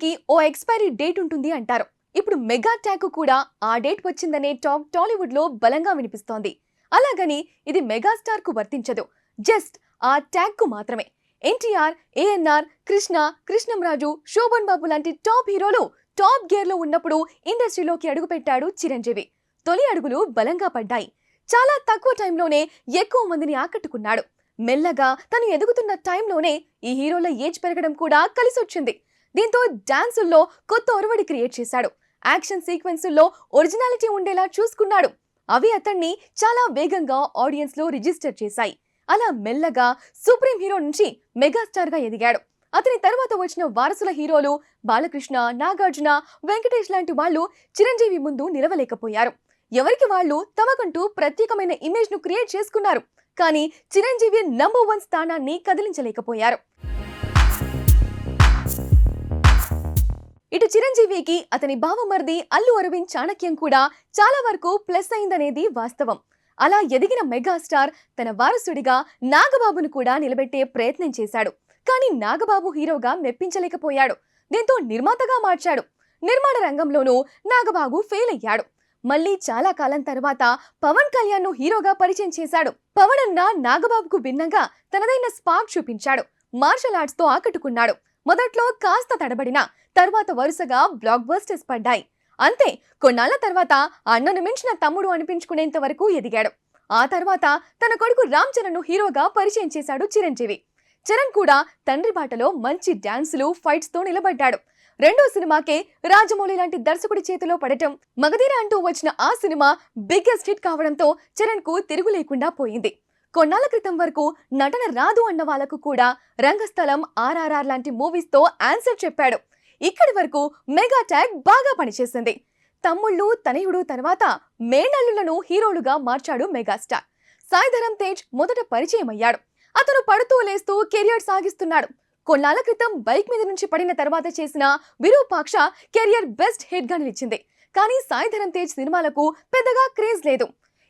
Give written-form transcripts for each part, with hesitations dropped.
ప్రతిదానికి ఓ expiry date ఉంటుంది అంటారు. ఇప్పుడు మెగా ట్యాగ్ కూడా ఆ డేట్ వచ్చిందనే టాక్ టాలీవుడ్ లో బలంగా వినిపిస్తోంది. అలాగని ఇది మెగాస్టార్ కు వర్తించదు, జస్ట్ ఆ ట్యాగ్ కు మాత్రమే. ఎన్టీఆర్, ఏఎన్ఆర్, కృష్ణ, కృష్ణంరాజు, శోభన్ బాబు లాంటి టాప్ హీరోలు టాప్ గేర్ లో ఉన్నప్పుడు ఇండస్ట్రీలోకి అడుగుపెట్టాడు చిరంజీవి. తొలి అడుగులు బలంగా పడ్డాయి. చాలా తక్కువ టైంలోనే ఎక్కువ మందిని ఆకట్టుకున్నాడు. మెల్లగా తను ఎదుగుతున్న టైంలోనే ఈ హీరోల ఏజ్ పెరగడం కూడా కలిసొచ్చింది. దీంతో డాన్సుల్లో కొత్త ఒరవడి క్రియేట్ చేశాడు. యాక్షన్ సీక్వెన్సుల్లో ఒరిజినాలిటీ ఉండేలా చూసుకున్నాడు. అవి అతన్ని చాలా వేగంగా ఆడియన్స్ లో రిజిస్టర్ చేశాయి. అలా మెల్లగా సుప్రీం హీరో నుంచి మెగాస్టార్ గా ఎదిగాడు. అతని తర్వాత వచ్చిన వారసుల హీరోలు బాలకృష్ణ, నాగార్జున, వెంకటేష్ లాంటి వాళ్ళు చిరంజీవి ముందు నిలవలేకపోయారు. ఎవరికి వాళ్ళు తమకంటూ ప్రత్యేకమైన ఇమేజ్ ను క్రియేట్ చేసుకున్నారు. కానీ చిరంజీవి నంబర్ 1 స్థానాన్ని కదిలించలేకపోయారు. ఇటు చిరంజీవికి అతని బావమరిది అల్లు అరవింద్ చాణక్యం కూడా చాలా వరకు ప్లస్ అయిందనేది వాస్తవం. అలా ఎదిగిన మెగాస్టార్ తన వారసుడిగా నాగబాబును కూడా నిలబెట్టే ప్రయత్నం చేశాడు. కానీ నాగబాబు హీరోగా మెప్పించలేకపోయాడు. దీంతో నిర్మాతగా మార్చాడు. నిర్మాణ రంగంలోనూ నాగబాబు ఫెయిల్ అయ్యాడు. మళ్ళీ చాలా కాలం తర్వాత పవన్ కళ్యాణ్ ను హీరోగా పరిచయం చేశాడు. పవన్ అన్న నాగబాబుకు భిన్నంగా తనదైన స్పార్క్ చూపించాడు. మార్షల్ ఆర్ట్స్ తో ఆకట్టుకున్నాడు. మొదట్లో కాస్త తడబడినా తర్వాత వరుసగా బ్లాక్ బస్టర్స్ పడ్డాయి. అంతే, కొన్నాళ్ల తర్వాత అన్నను మించిన తమ్ముడు అనిపించుకునేంత వరకు ఎదిగాడు. ఆ తర్వాత తన కొడుకు రామ్ చరణ్ ను హీరోగా పరిచయం చేశాడు చిరంజీవి. చరణ్ కూడా తండ్రి బాటలో మంచి డాన్సులు, ఫైట్స్ తో నిలబడ్డాడు. రెండో సినిమాకే రాజమౌళి లాంటి దర్శకుడి చేతిలో పడటం, మగధీర అంటూ వచ్చిన ఆ సినిమా బిగ్గెస్ట్ హిట్ కావడంతో చరణ్ కు తిరుగు లేకుండా పోయింది. కొన్నాళ్ల క్రితం వరకు నటన రాదు అన్న వాళ్లకు కూడా రంగస్థలం, RRR లాంటి మూవీస్ తో ఆన్సర్ చెప్పాడు. ఇక్కడి వరకు మెగా ట్యాగ్ బాగా పనిచేసింది. తమ్ముళ్ళు, తనయుడు తర్వాత మేనల్లులను హీరోలుగా మార్చాడు మెగాస్టార్. సాయి ధరమ్ తేజ్ మొదట పరిచయం అయ్యాడు. అతను పడుతూ లేస్తూ కెరియర్ సాగిస్తున్నాడు. కొన్నాళ్ల క్రితం బైక్ మీద నుంచి పడిన తర్వాత చేసిన విరూపాక్ష కెరియర్ బెస్ట్ హిట్ గా నిలిచింది. కానీ సాయి ధరమ్ తేజ్ సినిమాలకు పెద్దగా క్రేజ్ లేదు.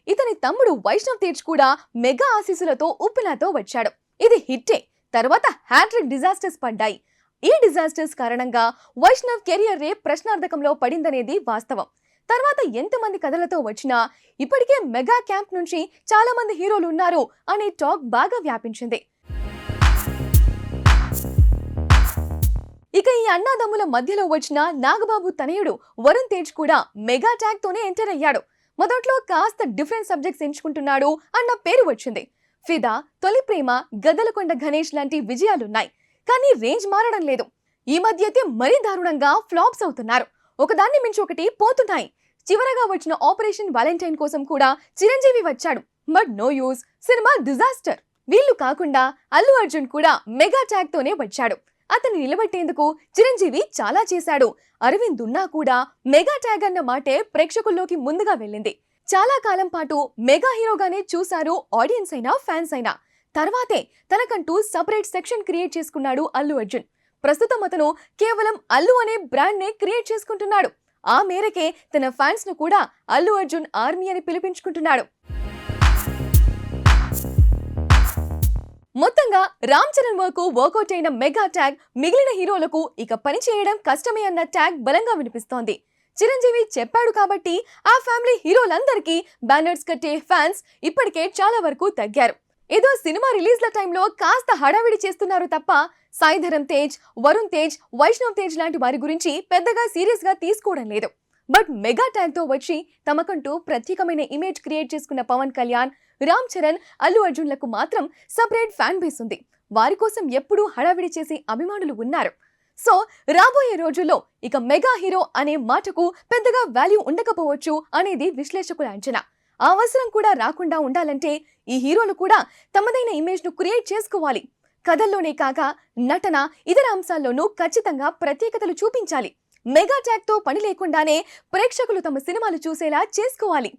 ఇతని తమ్ముడు వైష్ణవ్ తేజ్ కూడా మెగా ఆశీస్సులతో ఉప్పినాతో వచ్చాడు. ఇది హిట్టే. తర్వాత హ్యాట్రిక్ డిజాస్టర్స్ పడ్డాయి. ఈ డిజాస్టర్స్ కారణంగా వైష్ణవ్ కెరియర్ రే ప్రశ్నార్థకంలో పడిందనేది వాస్తవం. తర్వాత ఎంతమంది కథలతో వచ్చినా ఇప్పటికే మెగా క్యాంప్ నుంచి చాలా మంది హీరోలు ఉన్నారు అనే టాక్ బాగా వ్యాపించింది. ఇక ఈ అన్నాదమ్ముల మధ్యలో వచ్చిన నాగబాబు తనయుడు వరుణ్ తేజ్ కూడా మెగా ట్యాగ్ తోనే ఎంటర్ అయ్యాడు. మొదట్లో కాస్త డిఫరెంట్ సబ్జెక్ట్స్ ఎంచుకుంటున్నాడు అన్న పేరు వచ్చింది. ఫిదా, తొలి ప్రేమ, గద్దలకొండ గణేష్ లాంటి విజయాలున్నాయి. కానీ రేంజ్ మారడం లేదు. ఈ మధ్య అయితే మరీ దారుణంగా ఫ్లాప్స్ అవుతున్నారు. ఒకదాన్ని మించి ఒకటి పోతున్నాయి. చివరగా వచ్చిన ఆపరేషన్ వాలంటైన్ కోసం కూడా చిరంజీవి వచ్చాడు. But no use, cinema disaster. వీళ్ళు కాకుండా అల్లు అర్జున్ కూడా మెగా ట్యాగ్ తోనే వచ్చాడు. అతన్ని నిలబెట్టేందుకు చిరంజీవి చాలా చేశాడు. అరవింద్ ఉన్నా కూడా మెగా ట్యాగ్ అన్న మాటే ప్రేక్షకుల్లోకి ముందుగా వెళ్ళింది. చాలా కాలం పాటు మెగా హీరోగానే చూశారు ఆడియన్స్ అయినా, ఫ్యాన్స్ అయినా. తర్వాతే తనకంటూ సపరేట్ సెక్షన్ క్రియేట్ చేసుకున్నాడు అల్లు అర్జున్. ప్రస్తుతం అతను కేవలం అల్లు అనే బ్రాండ్ నే క్రియేట్ చేసుకుంటున్నాడు. ఆ మేరకే తన ఫ్యాన్స్ ను కూడా అల్లు అర్జున్ ఆర్మీ అని పిలిపించుకుంటున్నాడు. మొత్తంగా రామ్ చరణ్ వరకు వర్కౌట్ అయిన మెగా ట్యాగ్ మిగిలిన హీరోలకు ఇక పని చేయడం కష్టమే అన్న ట్యాగ్ బలంగా వినిపిస్తోంది. చిరంజీవి చెప్పాడు కాబట్టి ఆ ఫ్యామిలీ హీరోలందరికీ బ్యానర్స్ కట్టే ఫ్యాన్స్ ఇప్పటికే చాలా వరకు తగ్గారు. ఏదో సినిమా రిలీజ్ల టైంలో కాస్త హడావిడి చేస్తున్నారు తప్ప సాయి ధరమ్ తేజ్, వరుణ్ తేజ్, వైష్ణవ్ తేజ్ లాంటి వారి గురించి పెద్దగా సీరియస్ గా తీసుకోవడం లేదు. బట్ మెగా ట్యాగ్ తో వచ్చి తమకంటూ ప్రత్యేకమైన ఇమేజ్ క్రియేట్ చేసుకున్న పవన్ కళ్యాణ్, రామ్ చరణ్, అల్లు అర్జున్లకు మాత్రం సపరేట్ ఫ్యాన్ బేస్ ఉంది. వారి కోసం ఎప్పుడూ హడావిడి చేసే అభిమానులు ఉన్నారు. సో రాబోయే రోజుల్లో ఇక మెగా హీరో అనే మాటకు పెద్దగా వాల్యూ ఉండకపోవచ్చు అనేది విశ్లేషకుల అంచనా. ఆ అవసరం కూడా రాకుండా ఉండాలంటే ఈ హీరోలు కూడా తమదైన ఇమేజ్ ను క్రియేట్ చేసుకోవాలి. కథల్లోనే కాక నటన, ఇతర అంశాల్లోనూ ఖచ్చితంగా ప్రత్యేకతలు చూపించాలి. మెగా ట్యాగ్ తో పని లేకుండానే ప్రేక్షకులు తమ సినిమాలు చూసేలా చేసుకోవాలి.